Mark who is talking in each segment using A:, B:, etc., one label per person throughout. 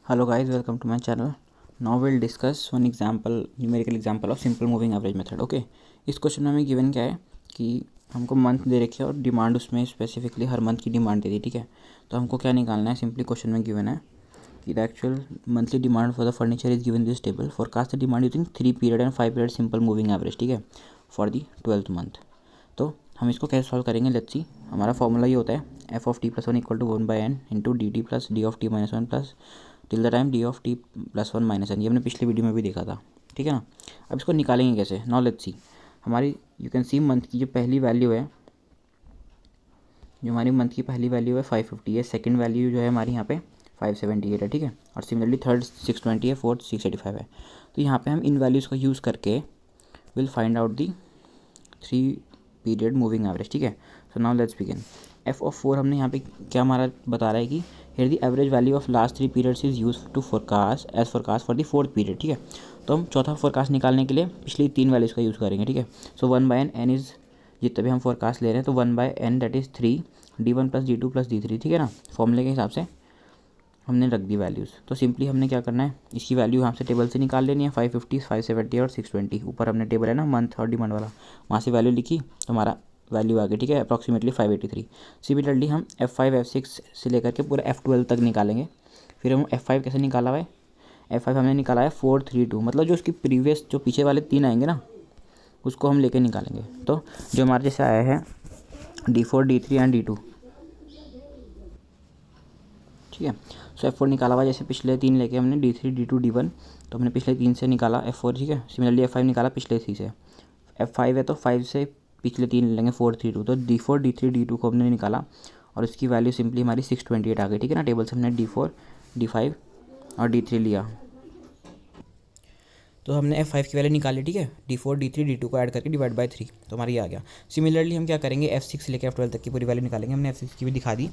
A: Hello guys, welcome to my channel. Now we'll discuss one example, numerical example of simple moving average method. Okay, इस question में हमें given क्या है कि हमको मंथ दे रखी है और डिमांड उसमें स्पेसिफिकली हर मंथ की डिमांड दे दी, ठीक है। तो हमको क्या निकालना है, सिंपली क्वेश्चन में गिवन है कि the actual monthly demand for the furniture is given this table, forecast the demand using 3 period and 5 period simple moving average, ठीक है, फॉर दी 12th मंथ। तो हम इसको कैसे सॉल्व करेंगे, लेट्स सी। हमारा फॉर्मूला ये होता है F of T plus one equal to 1/n into D T plus D of T minus one plus till the time D of T plus one minus N. ये हमने पिछली video में भी देखा था, ठीक है ना। अब इसको निकालेंगे कैसे, नाउ लेट्स सी। हमारी यू कैन सी मंथ की जो पहली वैल्यू है, जो हमारी मंथ की पहली वैल्यू है 550 है, सेकंड वैल्यू जो है हमारी यहाँ पे 578 है, ठीक है। और सिमिलरली थर्ड 620 है, फोर्थ 685 है। तो यहाँ पे हम इन वैल्यूज़ को यूज़ करके will find out the 3 period moving average, ठीक है। So now let's begin. F of 4 हमने यहाँ पे क्या हमारा बता रहा है कि here the average value of last 3 periods is use to forecast as forecast for the 4th period, ठीक है। तो हम चौथा फोरकास्ट निकालने के लिए पिछली 3 वैल्यूज़ का यूज़ करेंगे, ठीक है। सो 1/n एन इज़, जितने भी हम फोरकास्ट ले रहे हैं तो 1/n that is 3 D1 plus D2 plus D3, ठीक है ना। फॉर्मूले के हिसाब से हमने रख दी वैल्यूज़। तो सिंपली हमने क्या करना है, इसकी वैल्यू यहाँ से टेबल से निकाल लेनी है। 550, 570 और 620, ऊपर हमने टेबल है ना मंथ और डिमांड वाला, वहाँ से वैल्यू लिखी तो हमारा वैल्यू आ गई, ठीक है, अप्रॉक्सीमेटली 583। सिमिलरली हम F5 F6 से लेकर के पूरा F12 तक निकालेंगे। फिर हम F5 कैसे निकाला हुआ है, F5 हमने निकाला है 432, मतलब जो उसकी प्रीवियस जो पीछे वाले 3 आएंगे ना उसको हम लेके निकालेंगे। तो जो हमारे जैसे आया है D4 D3 एंड D2, ठीक है। सो F4 निकाला हुआ, जैसे पिछले 3 लेके हमने D3 D2 D1, तो हमने पिछले 3 से निकाला F4, ठीक है। सिमिलरली F5 निकाला पिछले 3 से। F5 है तो 5 से पिछले 3 लेंगे 432, तो D4 D3 D2 को हमने निकाला और इसकी वैल्यू सिंपली हमारी 628 आ गई, ठीक है ना। टेबल से हमने D4 D5 और D3 लिया, तो हमने F5 की वैल्यू निकाली, ठीक है। D4 D3 D2 को ऐड करके डिवाइड बाय 3, तो हमारी आ गया। सिमिलरली हम क्या करेंगे, F6 से लेकर F12 तक की पूरी वैल्यू निकालेंगे। हमने F6 की भी दिखा दी।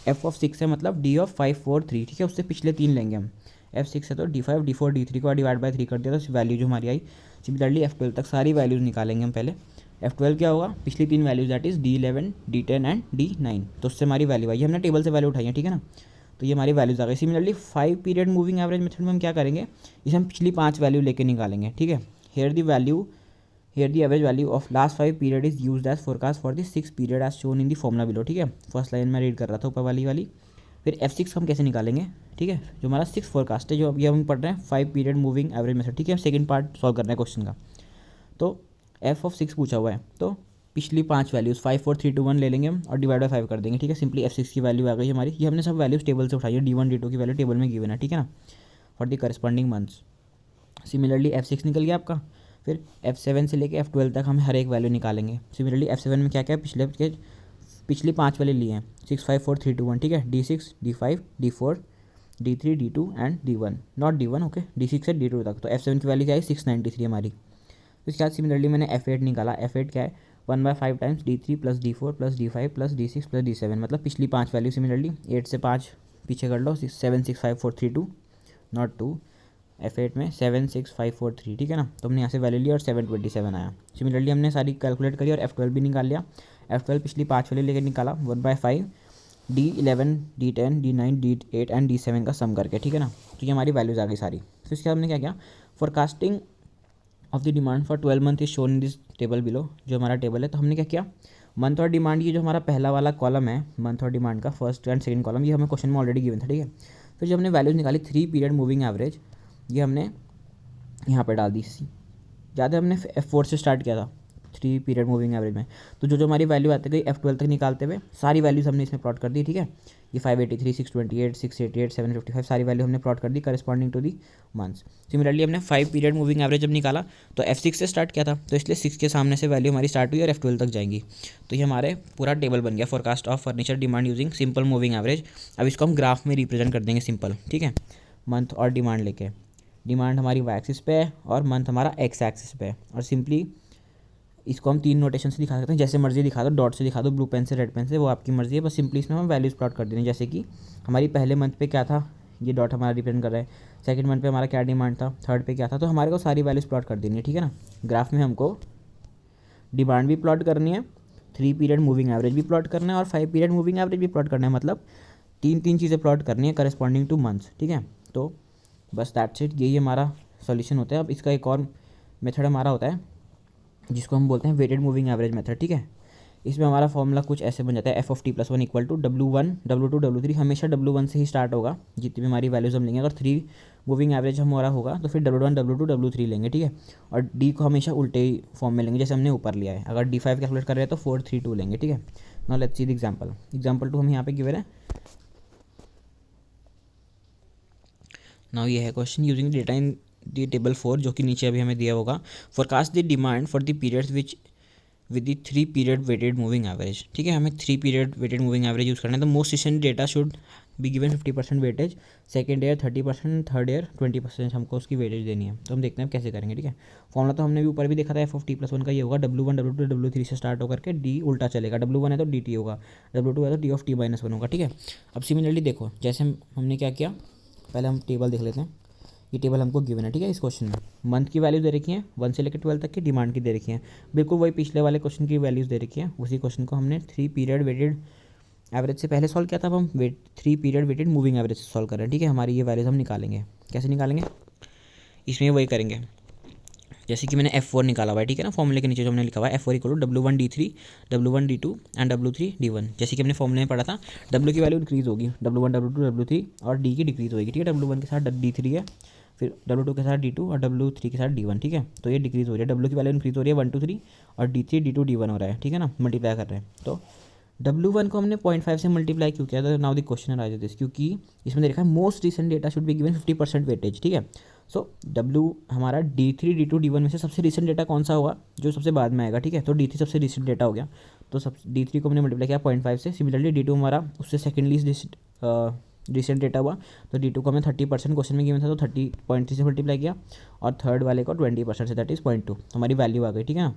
A: F ऑफ 6 है मतलब D ऑफ 543, ठीक है, उससे पिछले 3 लेंगे हम। F6 है तो D5 D4 D3 को डिवाइड बाय 3 कर दिया, तो वैल्यू जो हमारी आई। सिमिलरली F12 तक सारी वैल्यूज़ निकालेंगे हम पहले। F12 क्या होगा, पिछली 3 values that is D11 D10 and D9, तो उससे हमारी वैल्यू आई। हमने टेबल से वैल्यू उठाई है, ठीक है ना। तो ये हमारी वैल्यूज आ गई। Similarly 5 period moving average method में हम क्या करेंगे, इसे हम पिछली 5 वैल्यू लेके निकालेंगे, ठीक है। Here the average value of last 5 period is used as forecast for the 6th period as shown in the formula below, ठीक है। फर्स्ट लाइन में रीड कर रहा था ऊपर वाली। फिर F6 हम कैसे निकालेंगे, ठीक है, जो हमारा 6 फोरकास्ट है, जो अभी हम पढ़ रहे हैं 5 पीरियड मूविंग एवरेज मेथड, ठीक है। सेकंड पार्ट सॉल्व करना है क्वेश्चन का। तो F ऑफ 6 पूछा हुआ है, तो पिछली 5 वैल्यूज़ 5 4 3 2 1 ले लेंगे हम और डिवाइड बाय 5 कर देंगे, ठीक है। सिंपली F6 की वैल्यू आ गई हमारी। ये हमने सब वैल्यूज़ टेबल से उठाई है, D1 D2 की वैल्यू टेबल में गिवन है, ठीक है ना, for the corresponding months. Similarly F6 निकल गया आपका। फिर F7 से लेके F12 तक हम हर एक वैल्यू निकालेंगे। सिमिलरली F7 में क्या क्या है, पिछली 5 वाले लिए हैं 6 5 4 3 2 1, ठीक है। D6 D5 D4 D3 D2 and D1, not D1, okay, D6 से D2 तक। तो F7 की वैल्यू क्या है 693 हमारी। तो इसके बाद सिमिलरली मैंने F8 निकाला। F8 क्या है 1/5 times D3 plus D4 plus D5 plus D6 plus D7, मतलब पिछली 5 वैल्यू। सिमिलरली 8 से 5 पीछे कर लो, 7 6 5 4 3 2, नॉट 2। F8 में 7 6 5 4 3, ठीक है ना। तो हमने यहाँ से वैल्यू लिया और 727 आया। सिमिलरली हमने सारी कैलकुलेट करी और F12 भी निकाल लिया। F12 पिछली 5 वैल्यू लेकर निकाला 1/5 D11 D10 D9 D8 and D7 का सम करके, ठीक है ना। तो ये हमारी वैल्यूज़ आ गई सारी। तो इसके बाद हमने क्या किया, forecasting of the demand for 12 month is shown in this table below, जो हमारा टेबल है। तो हमने क्या किया, मंथ और डिमांड, ये जो हमारा पहला वाला कॉलम है मंथ और डिमांड का, फर्स्ट एंड सेकंड कॉलम, ये हमें क्वेश्चन में ऑलरेडी गिवन था, ठीक है। फिर जब हमने वैल्यूज़ निकाली 3 पीरियड मूविंग एवरेज, ये हमने यहाँ पे डाल दी। ज़्यादा हमने F4 से स्टार्ट किया था 3 पीरियड मूविंग एवरेज में। तो जो हमारी वैल्यू आती गई F12 तक निकालते हुए सारी वैल्यूज़ हमने इसमें प्लॉट कर दी, ठीक है। ये 583 628 688 755 सारी वैल्यू हमने प्लॉट कर दी corresponding to the months. Similarly हमने 5 पीरियड मूविंग एवरेज जब निकाला तो F6 से स्टार्ट किया था, तो इसलिए 6 के सामने से वैल्यू हमारी स्टार्ट हुई और F12 तक जाएंगी। तो ये हमारे पूरा टेबल बन गया, forecast of furniture demand using simple moving average. अब इसको हम ग्राफ में रिप्रेजेंट कर देंगे सिंपल, ठीक है, मंथ और डिमांड लेके। डिमांड हमारी वाई एक्सिस पे है और मंथ हमारा एक्स एक्सिस पे है। और सिंपली इसको हम 3 नोटेशन से दिखा सकते हैं, जैसे मर्जी दिखा दो, डॉट से दिखा दो, ब्लू पेन से, रेड पेन से, वो आपकी मर्जी है। बस सिंपली इसमें हम वैल्यूज़ प्लॉट कर देंगे। जैसे कि हमारी पहले मंथ पे क्या था, ये डॉट हमारा रिप्रेजेंट कर रहा है। सेकंड मंथ पे हमारा क्या डिमांड था, थर्ड पे क्या था, तो हमारे को सारी वैल्यूज़ प्लॉट कर देनी है, ठीक है ना। ग्राफ में हमको डिमांड भी प्लॉट करनी है, 3 पीरियड मूविंग एवरेज भी प्लॉट करना है और 5 पीरियड मूविंग एवरेज भी प्लॉट करना है, मतलब 3 चीज़ें प्लॉट करनी है करस्पॉन्डिंग टू मंथ्स, ठीक है। तो बस दैट्स इट, यही हमारा सॉल्यूशन होता है। अब इसका एक और मेथड हमारा होता है जिसको हम बोलते हैं वेटेड मूविंग एवरेज मेथड, ठीक है। इसमें हमारा फॉर्मूला कुछ ऐसे बन जाता है, f(t+1) equal to W1 W2 W3, हमेशा W1 से ही स्टार्ट होगा जितनी भी हमारी वैल्यूज़ हम लेंगे। अगर 3 मूविंग एवरेज हमारा होगा तो फिर W1 W2 W3 लेंगे, ठीक है। और D को हमेशा उल्टे ही फॉर्म में लेंगे जैसे हमने ऊपर लिया है। अगर D5 कैलकुलेट कर रहे हैं तो 4 3 2 लेंगे, ठीक है। Now let's see the example 2 हम यहाँ पे गिवन है। नाउ ये है question, using data in the table 4, जो कि नीचे अभी हमें दिया होगा। Forecast the demand for the periods which with the 3 period weighted moving average, ठीक है। हमें 3 period weighted moving average use करना है। तो most recent data should be given 50% weightage, second year 30%, third year 20% हमको उसकी वेटेज देनी है। तो हम देखते हैं कैसे करेंगे, ठीक है। फॉर्मूला तो हमने भी ऊपर भी देखा था, f(t+1) का ये होगा W1 W2 W3 से स्टार्ट होकर के D उल्टा चलेगा। W1 है तो DT होगा, W2 है तो D(t)-1 होगा, ठीक है। अब सिमिलरली देखो, जैसे हमने क्या किया, पहले हम टेबल देख लेते हैं। ये टेबल हमको गिवन है, ठीक है। इस क्वेश्चन में मंथ की वैल्यू दे रखी है, 1 से लेकर 12 तक की, डिमांड की दे रखी है, बिल्कुल वही पिछले वाले क्वेश्चन की वैल्यूज़ दे रखी है। उसी क्वेश्चन को हमने 3 पीरियड वेटेड एवरेज से पहले सॉल्व किया था। अब हम 3 पीरियड वेटेड मूविंग एवरेज से सॉल्व कर रहे हैं, ठीक है। हमारी ये वैल्यूज़ हम निकालेंगे, कैसे निकालेंगे, इसमें वही करेंगे जैसे कि मैंने F4 निकाला हुआ है, ठीक है ना। फॉर्मूले के नीचे जो हमने लिखा हुआ है F4 equal to W1 D3 W1 D2 and W3 D1। जैसे कि हमने फॉर्मूले में पढ़ा था, W की वैल्यू इंक्रीज़ होगी, W1 W2 W3, और D की डिक्रीज़ होगी, ठीक है। W1 के साथ D3 है, फिर W2 के साथ D2 और W3 के साथ D1, ठीक है। तो ये डिक्रीज़ हो रही है, W की वैल्यू इंक्रीज़ हो रही है 1 2 3, और D3 D2 D1 हो रहा है, ठीक है ना, मल्टीप्लाई कर रहे हैं। तो W1 को हमने 0.5 से मल्टीप्लाई क्यों किया था, now the question arise this, क्योंकि इसमें देखा है most recent data should be given 50% weightage, ठीक है। सो W हमारा D3 D2 D1 में से सबसे रिसेंट डेटा कौन सा होगा, जो सबसे बाद में आएगा, ठीक है। तो D3 सबसे रिसेंट डेटा हो गया, तो सब D3 को हमने मल्टीप्लाई किया 0.5 से। सिमिलरली D2 हमारा उससे सेकेंडली रिसेंट डेटा हुआ, तो D2 को हमें 30% क्वेश्चन में गिवन था, तो 30.3 से मल्टीप्लाई किया, और थर्ड वाले को 20% से, दैट इज़ 0.2। तो हमारी वैल्यू आ गई, ठीक है ना।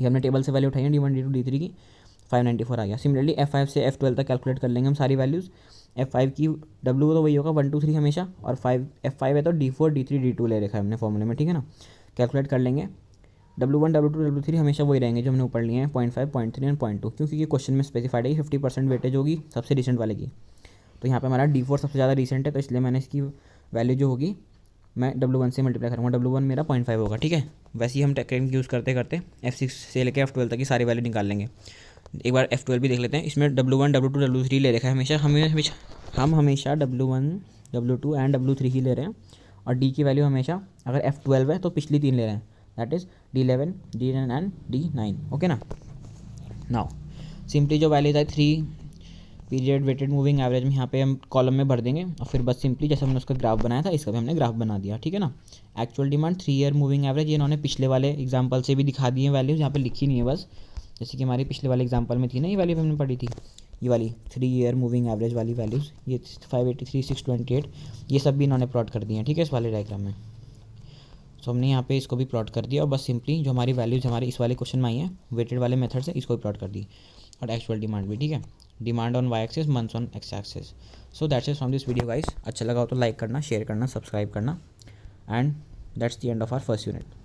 A: ये हमने टेबल से वैल्यू उठाई है, D1 D2 D3 की 594 आ गया। सिमिलरली F5 से F12 तक कैलकुलेट कर लेंगे हम सारी वैल्यूज़। F5 की W तो वही होगा 1 2 3 हमेशा, और F5 है तो D4 D3 D2 ले रखा है हमने फॉर्मूले में, ठीक है ना। कैलकुलेट कर लेंगे, W1 W2 W3 हमेशा वही रहेंगे जो हमने ऊपर लिए हैं, 0.5 0.3 एंड 0.2, क्योंकि ये क्वेश्चन में स्पेसिफाइड है 50% वेटेज होगी सबसे रिसेंट वाले की। तो यहाँ पे हमारा D4 सबसे ज़्यादा रिसेंट है, तो इसलिए मैंने इसकी वैल्यू जो होगी मैं W1 से मल्टीप्लाई करूँगा, W1 मेरा 0.5 होगा, ठीक है। वैसे ही हम टेक्निक यूज़ करते करते F6 से लेकर F12 तक की सारी वैल्यू निकाल लेंगे। एक बार F12 भी देख लेते हैं। इसमें W1 W2 W3 ले रखा है हमेशा, हम हमेशा W1 W2 एंड W3 ही ले रहे हैं, और D की वैल्यू हमेशा अगर F12 है तो पिछली 3 ले रहे हैं, that is D11 D9 and D9, okay ना। नाउ सिंपली जो वैल्यूज है 3 पीरियड वेटेड मूविंग एवरेज में यहाँ पे हम कॉलम में भर देंगे, और फिर बस सिंपली जैसे हमने उसका ग्राफ बनाया था इसका भी हमने ग्राफ बना दिया, ठीक है ना। Actual demand 3 year moving average, ये इन्होंने पिछले वाले एग्जाम्पल से भी दिखा दी है वैल्यूज़, यहाँ पे लिखी नहीं है बस, जैसे कि हमारी पिछले वाले एग्जाम्पल में थी ना, ये वैल्यू हमने पढ़ी थी, ये वाली 3 ईयर मूविंग एवरेज वाली वैल्यूज़, ये 583 628, ये सब भी इन्होंने प्लॉट कर दिए हैं, ठीक है, इस वाले डायग्राम में। सो हमने यहाँ पे इसको भी प्लॉट कर दिया, और बस सिंपली जो हमारी वैल्यूज़ हमारे इस वाले क्वेश्चन में आई हैं वेटेड वाले मेथड से, इसको भी प्लॉट कर दी, और एक्चुअल डिमांड भी, ठीक है। Demand on Y axis, months on X axis. So that's it from this video guys. अच्छा लगा हो तो लाइक करना, शेयर करना, सब्सक्राइब करना, and that's the end of our first unit.